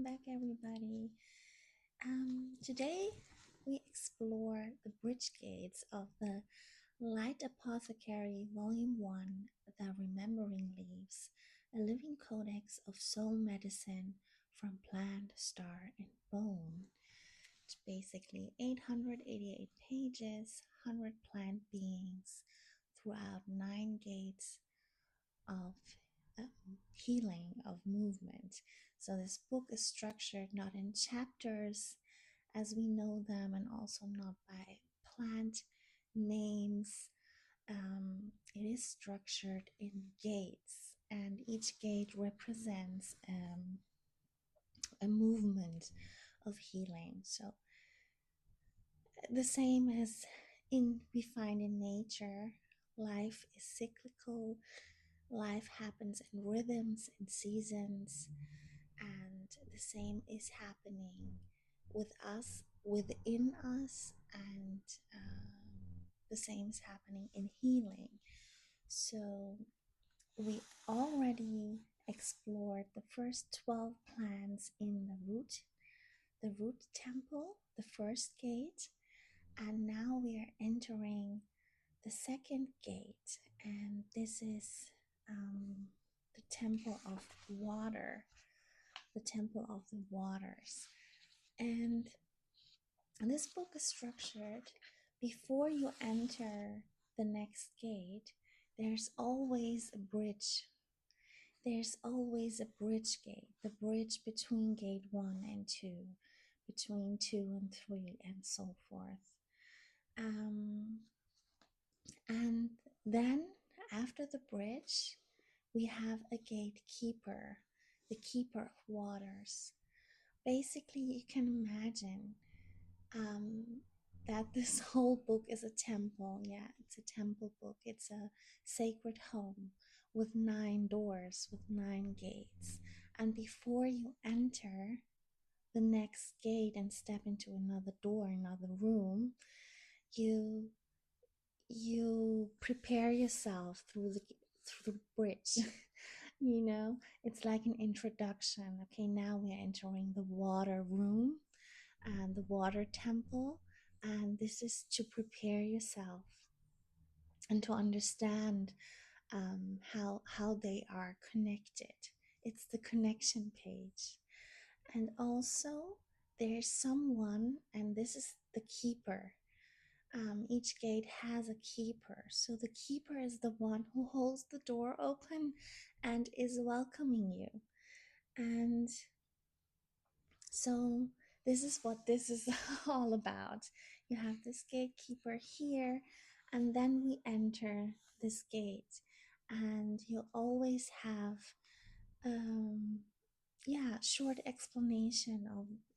back, everybody. Today we explore the bridge gates of the Light Apothecary Volume 1, The Remembering Leaves, a living codex of soul medicine from plant, star, and bone. It's basically 888 pages, 100 plant beings throughout 9 gates of healing, of movement. So this book is structured not in chapters as we know them, and also not by plant names. It is structured in gates, and each gate represents a movement of healing. So the same as we find in nature, life is cyclical. Life happens in rhythms and seasons, and the same is happening with us, within us, and the same is happening in healing. So we already explored the first 12 plants in the root temple, the first gate, and now we are entering the second gate, and this is the temple of water, the temple of the waters. And this book is structured before you enter the next gate. There's always a bridge. There's always a bridge gate, the bridge between gate 1 and 2, between 2 and 3, and so forth. And then after the bridge, we have a gatekeeper, the keeper of waters. Basically, you can imagine that this whole book is a temple. Yeah, it's a temple book. It's a sacred home with 9 doors, with 9 gates. And before you enter the next gate and step into another door, another room, you prepare yourself through the bridge. It's like an introduction. Okay, now we are entering the water room and the water temple, and this is to prepare yourself and to understand how they are connected. It's the connection page. And also there's someone, and this is the keeper. Each gate has a keeper. So the keeper is the one who holds the door open and is welcoming you. And so this is what this is all about. You have this gatekeeper here, and then we enter this gate, and you'll always have short explanation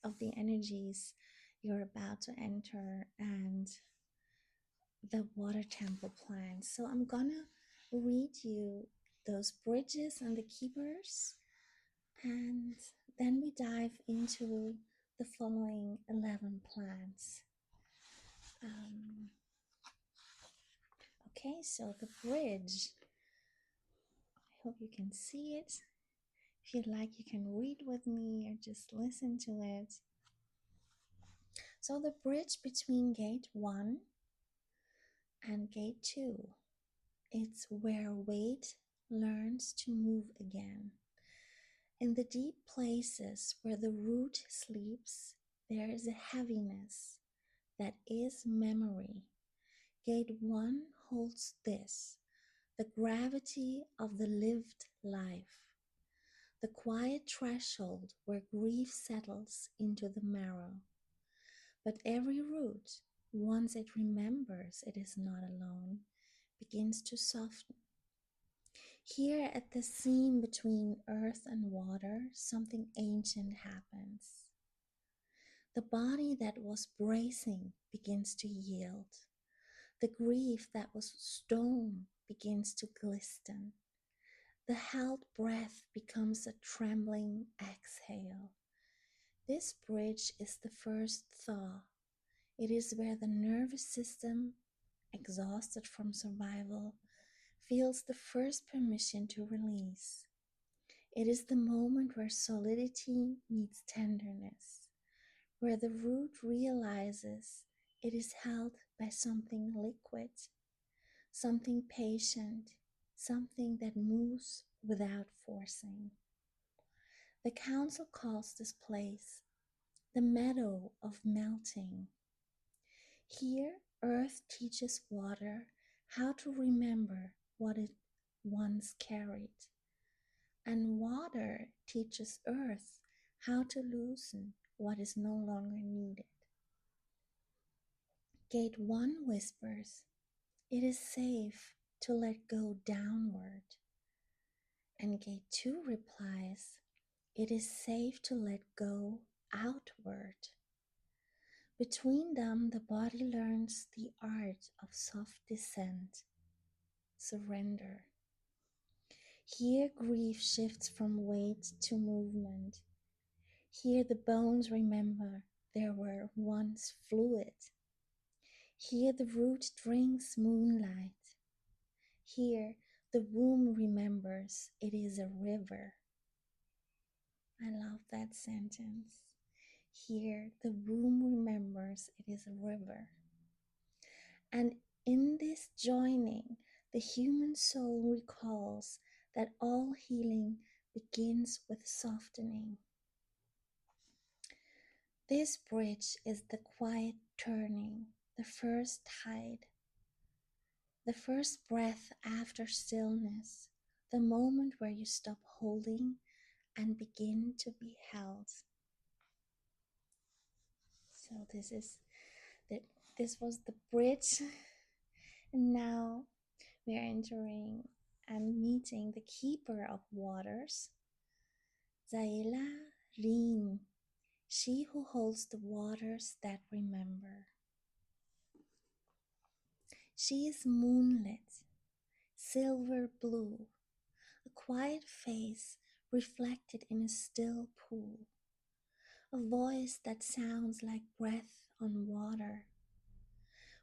of the energies you're about to enter and the water temple plans. So I'm gonna read you those bridges and the keepers, and then we dive into the following 11 plants. Okay, so the bridge, I hope you can see it. If you'd like, you can read with me or just listen to it. So the bridge between gate 1 and gate 2, it's where weight learns to move again. In the deep places where the root sleeps, there is a heaviness that is memory. Gate 1 holds this, the gravity of the lived life, the quiet threshold where grief settles into the marrow. But every root, once it remembers it is not alone, begins to soften. Here at the seam between earth and water, something ancient happens. The body that was bracing begins to yield. The grief that was stone begins to glisten. The held breath becomes a trembling exhale. This bridge is the first thaw. It is where the nervous system, exhausted from survival, feels the first permission to release. It is the moment where solidity meets tenderness, where the root realizes it is held by something liquid, something patient, something that moves without forcing. The council calls this place the Meadow of Melting. Here, earth teaches water how to remember what it once carried, and water teaches earth how to loosen what is no longer needed. Gate 1 whispers, "It is safe to let go downward." And Gate 2 replies, "It is safe to let go outward." Between them, the body learns the art of soft descent, surrender. Here, grief shifts from weight to movement. Here, the bones remember they were once fluid. Here, the root drinks moonlight. Here, the womb remembers it is a river. I love that sentence. Here, the womb remembers it is a river. And in this joining, the human soul recalls that all healing begins with softening. This bridge is the quiet turning, the first tide, the first breath after stillness, the moment where you stop holding and begin to be held. So this was the bridge, and now we are entering and meeting the keeper of waters, Saela'Rheen, she who holds the waters that remember. She is moonlit, silver blue, a quiet face reflected in a still pool, a voice that sounds like breath on water.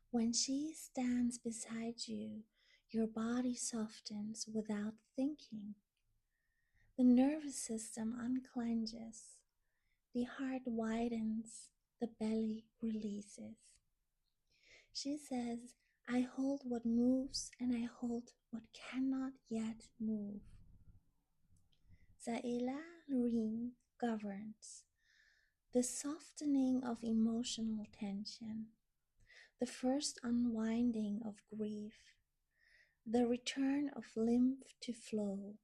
When she stands beside you, your body softens without thinking. The nervous system unclenches, the heart widens, the belly releases. She says, "I hold what moves and I hold what cannot yet move." Saela'Rheen governs the softening of emotional tension, the first unwinding of grief, the return of lymph to flow,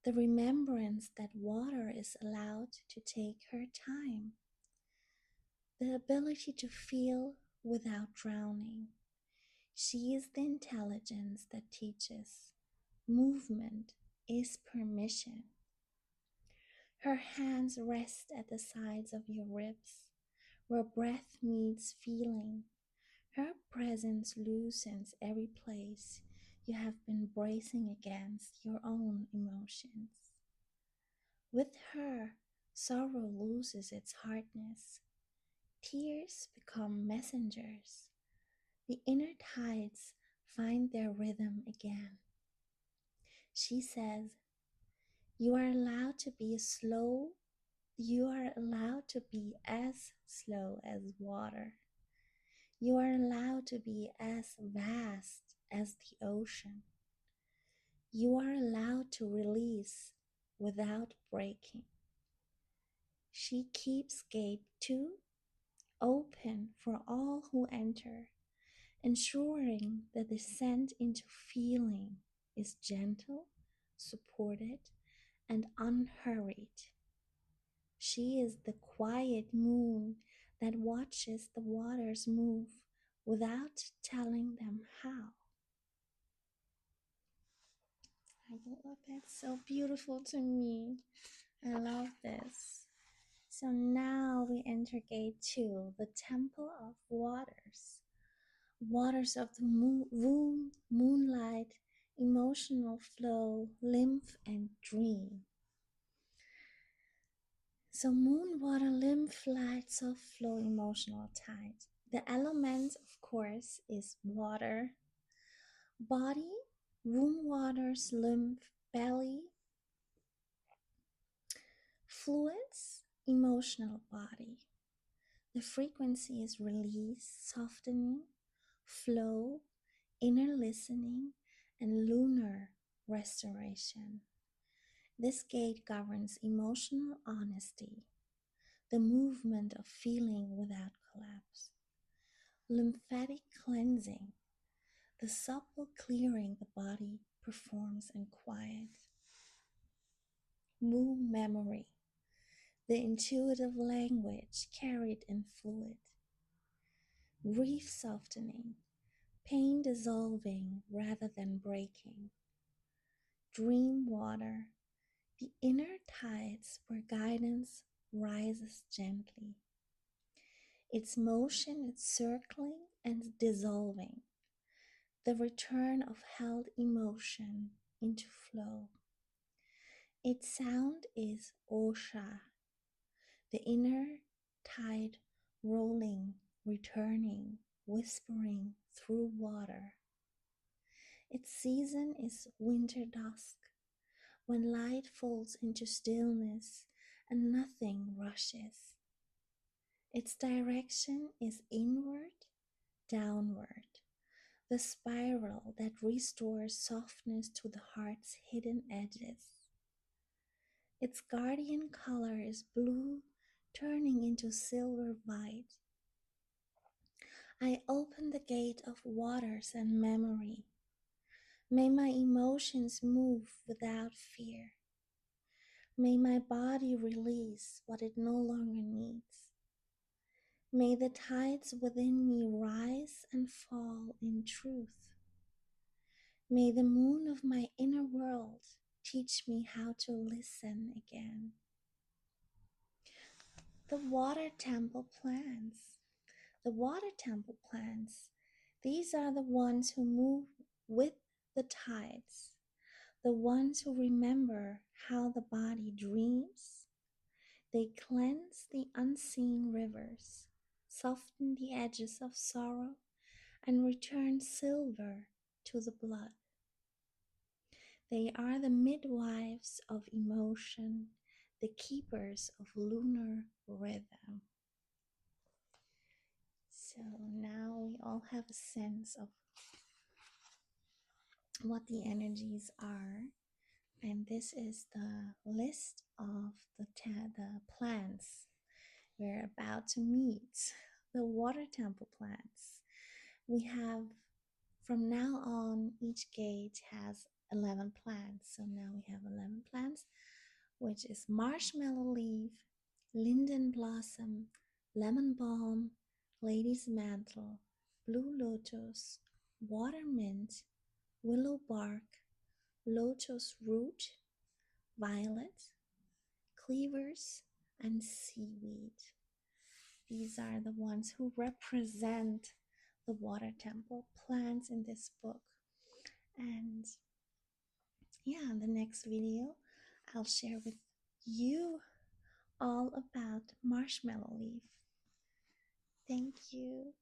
the remembrance that water is allowed to take her time, the ability to feel without drowning. She is the intelligence that teaches. Movement is permission. Her hands rest at the sides of your ribs, where breath meets feeling. Her presence loosens every place you have been bracing against your own emotions. With her, sorrow loses its hardness. Tears become messengers. The inner tides find their rhythm again. She says, "You are allowed to be slow. You are allowed to be as slow as water. You are allowed to be as vast as the ocean. You are allowed to release without breaking." She keeps Gate 2 open for all who enter, ensuring the descent into feeling is gentle, supported, and unhurried. She is the quiet moon that watches the waters move without telling them how. I love that. So beautiful to me. I love this. So now we enter Gate 2, the Temple of Waters. Waters of the womb, moonlight, emotional flow, lymph, and dream. So moon, water, lymph, light, soft flow, emotional tide. The element, of course, is water. Body, womb waters, lymph, belly, Fluids, emotional body. The frequency is release, softening, flow, inner listening, and lunar restoration. This gate governs emotional honesty, the movement of feeling without collapse. Lymphatic cleansing, the supple clearing the body performs in quiet. Mu memory, the intuitive language carried in fluid. Grief softening, pain dissolving rather than breaking. Dream water, the inner tides where guidance rises gently. Its motion is circling and dissolving, the return of held emotion into flow. Its sound is Osha, the inner tide rolling, returning, whispering through water. Its season is winter dusk, when light falls into stillness and nothing rushes. Its direction is inward, downward, the spiral that restores softness to the heart's hidden edges. Its guardian color is blue, turning into silver white. I open the gate of waters and memory. May my emotions move without fear. May my body release what it no longer needs. May the tides within me rise and fall in truth. May the moon of my inner world teach me how to listen again. The water temple plants. The water temple plants, these are the ones who move with the tides, the ones who remember how the body dreams. They cleanse the unseen rivers, soften the edges of sorrow, and return silver to the blood. They are the midwives of emotion, the keepers of lunar rhythm. So now we all have a sense of what the energies are, and this is the list of the plants we're about to meet. The water temple plants. We have, from now on, each gate has 11 plants. So now we have 11 plants, which is marshmallow leaf, linden blossom, lemon balm, lady's mantle, blue lotus, water mint, willow bark, lotus root, violet, cleavers, and seaweed. These are the ones who represent the water temple plants in this book. And yeah, in the next video, I'll share with you all about marshmallow leaf. Thank you.